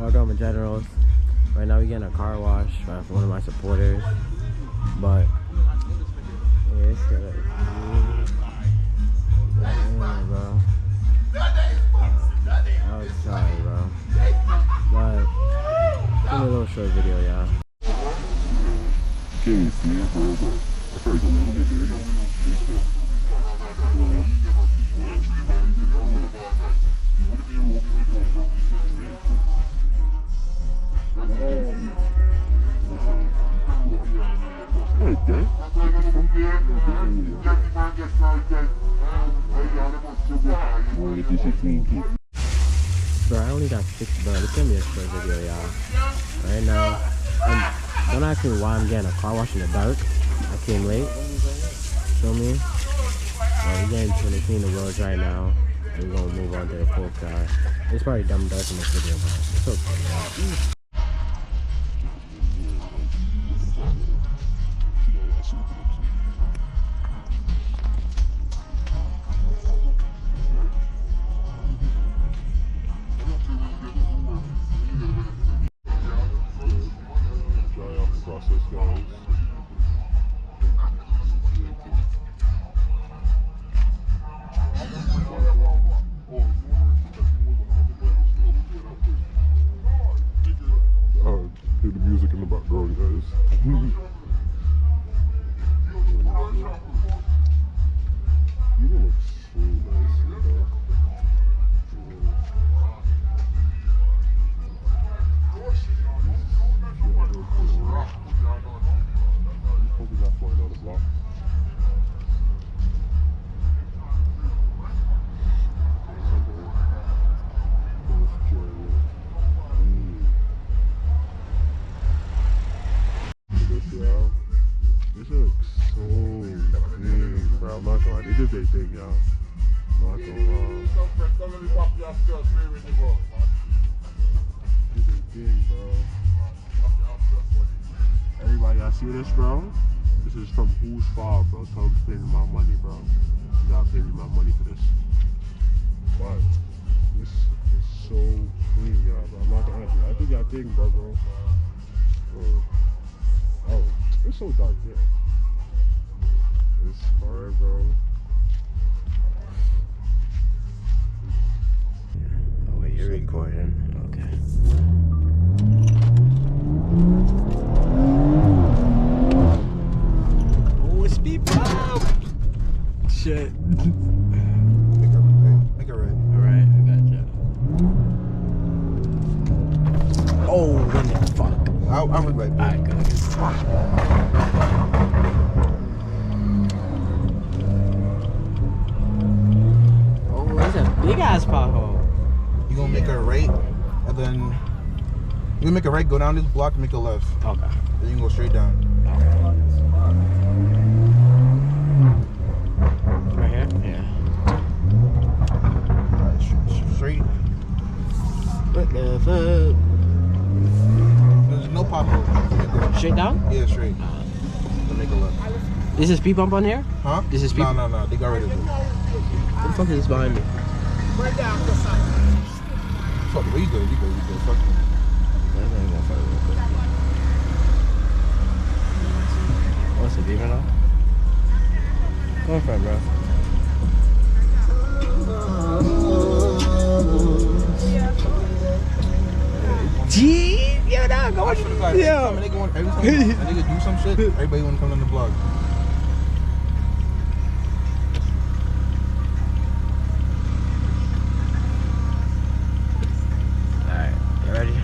Welcome, Generals. Right now we getting a car wash for one of my supporters, but yeah, it's good. Bro. I was sorry, bro. But it's a little short video, y'all. Bro, I only got 6, bro. This can be a short video, y'all. Right now, don't ask me why I'm getting a car wash in the dark. I came late. Feel me? We're getting to the clean the roads right now. We're gonna move on to the full car. It's probably dumb dark in this video, but it's okay, y'all. Hear the music in the background, guys. You look so nice, you know. Probably not flying down the block. This looks so clean, bro. I'm not gonna lie, they did their thing, y'all. I'm not gonna lie. They did their thing, bro. Everybody, y'all see this, bro? This is from whose fault, bro? Tubs paying me my money, bro. Y'all pay me my money for this. But this is so clean, y'all, bro. I'm not gonna lie, I think y'all think, bro. Oh, it's so dark there. It's hard, bro. Oh wait, you're recording. Okay. Oh, it's speed bump! Shit. Make it right. Alright, I gotcha. Oh, when the fuck? I'll be right back. Alright, good. Oh, it's a big ass pothole. You're gonna make a right, and then you're gonna make a right, go down this block, and make a left. Okay. Then you can go straight down. Right here? Yeah. Alright, straight. What the fuck? There's no pothole. Straight down? Yeah, straight. Then make a left. Is this speed bump on here? Huh? This is speed. No. They got rid of it. What the fuck is this behind me? Fuck it. You good. Fuck it. What's the beaver now? Go in front, bro. Gee, yo, dog, go on. Every time a nigga do some shit, everybody wanna come on the vlog. Alright, you ready?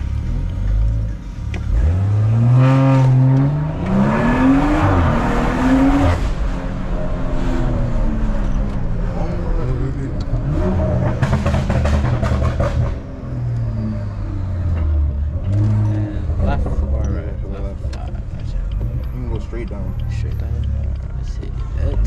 Left or right? Left. Gotcha. You can go straight down. Straight down. Let's see that.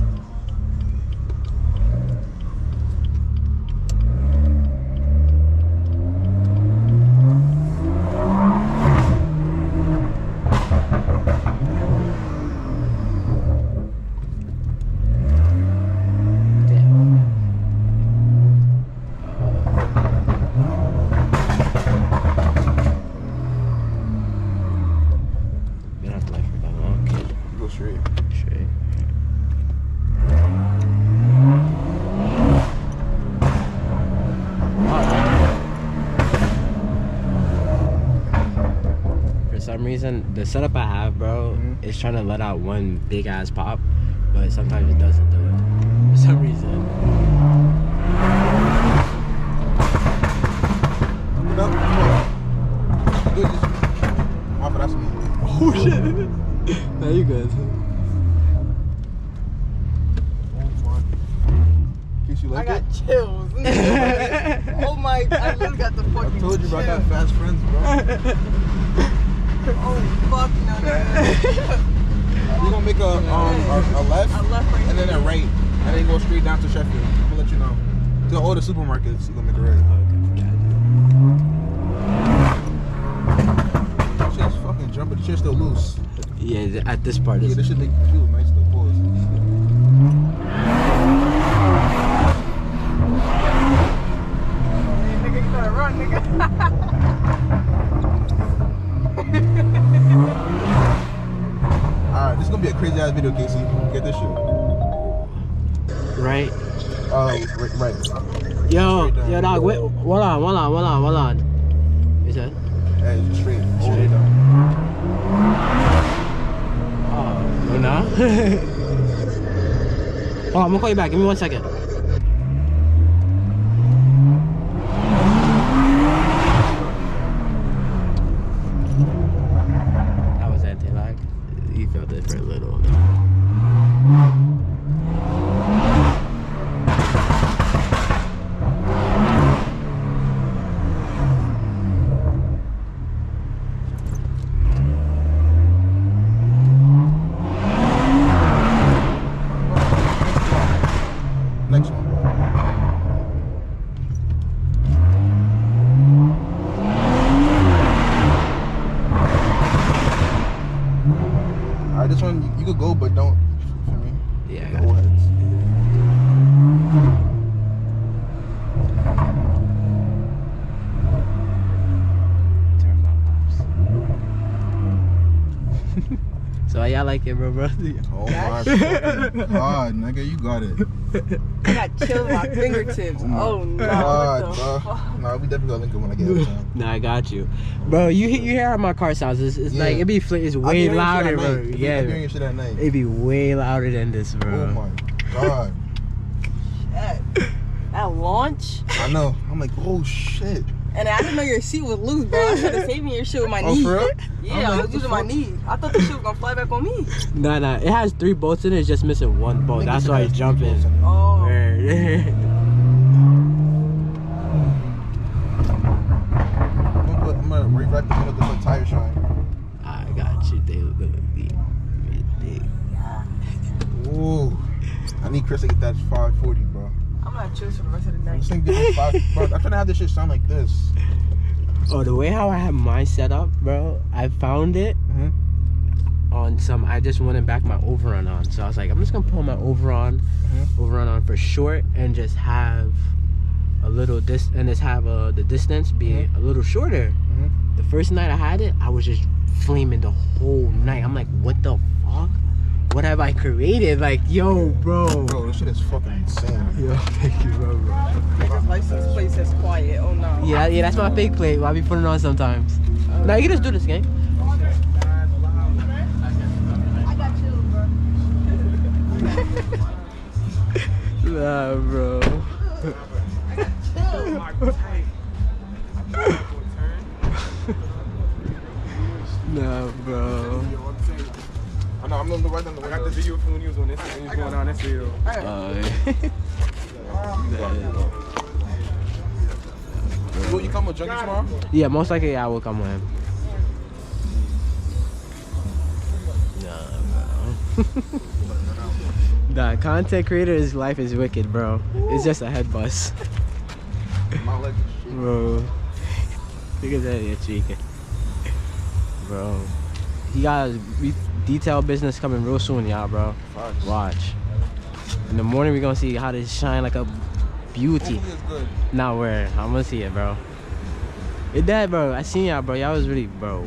some reason, the setup I have, bro, is trying to let out one big ass pop, but sometimes it doesn't do it. For some reason. That's me. Oh shit. No, you good. You like I got chills. Oh my, I literally got the fucking I told you, bro, I got chills. fast friends, bro. Oh fuck no. We're gonna make a left, A left right and then a right, and then go straight down to Sheffield. I'm gonna let you know. To all the supermarkets, you're gonna make a right. Shit's fucking jumping, the shit's still loose. Yeah, at this part, Yeah, this shit make feel nice to pause. Hey, nigga, you better run, nigga. Alright, this is gonna be a crazy ass video, Casey. Get this shit. right? Right. Yo, dog, wait, hold on. Is that? Hey, just straight. Straight. Down. Oh, no? Oh, I'm gonna call you back. Give me 1 second. That was anti-lag. You felt it for a little. Next one. Alright, this one you could go, but don't. For me. Yeah, I No got you. heads. Turn my laps. So how y'all like it, bro? Oh my fucking god, nigga, you got it. I got chills on my fingertips. Oh no. God, What the bro. fuck? Nah, we definitely gotta link it when I get out time. Nah, I got you, bro. You hear how my car sounds? It's Yeah. like it's way louder, bro. I'm Yeah, hearing your shit at night. it'd be way louder than this, bro. Oh my god. That launch. I know. I'm like, oh shit. And I didn't know your seat was loose, bro. I should have saved me your shit with my Oh, knee. for real? Yeah, I was using my knee. I thought the shit was gonna fly back on me. Nah. It has 3 bolts in it. It's just missing 1 bolt. That's why it's jumping. Oh. Word. I'm gonna re-rack the window to put tire shine. I got you. They look good. Ooh. I need Chris to get that 540, bro. I'm gonna choose for the rest of the night. This thing gets 5. Bro, I'm trying to have this shit sound like this. Oh, the way how I have mine set up, bro. I found it on some. I just wanted back my overrun on, so I was like, I'm just gonna put my overrun on for short, and just have a little and just have the distance be a little shorter. The first night I had it, I was just flaming the whole night. I'm like, what the fuck? What have I created? Like, yo, bro. Bro, this shit is fucking insane. Yo, thank you, bro. This license plate says quiet. Oh no. Yeah, that's my fake plate. I'll be putting it on sometimes. Now you can just do this, gang. I got chills, bro. Nah, bro. Nah, bro. I know, I'm gonna right on the way. I got the video from when he was on this and he was going down this video. You come with Junkie tomorrow? Yeah, most likely I will come with him. Nah, content creator's life is wicked, bro. It's just a head bust. My leg is shaking. Bro. Look at that, you're cheeky. Bro. He got a detail business coming real soon, y'all, bro. Facts. Watch. In the morning, we're gonna see how to shine like a beauty. Hopefully it's good. Not where. I'm gonna see it, bro. It dead, bro. I seen y'all, bro. Y'all was really, bro.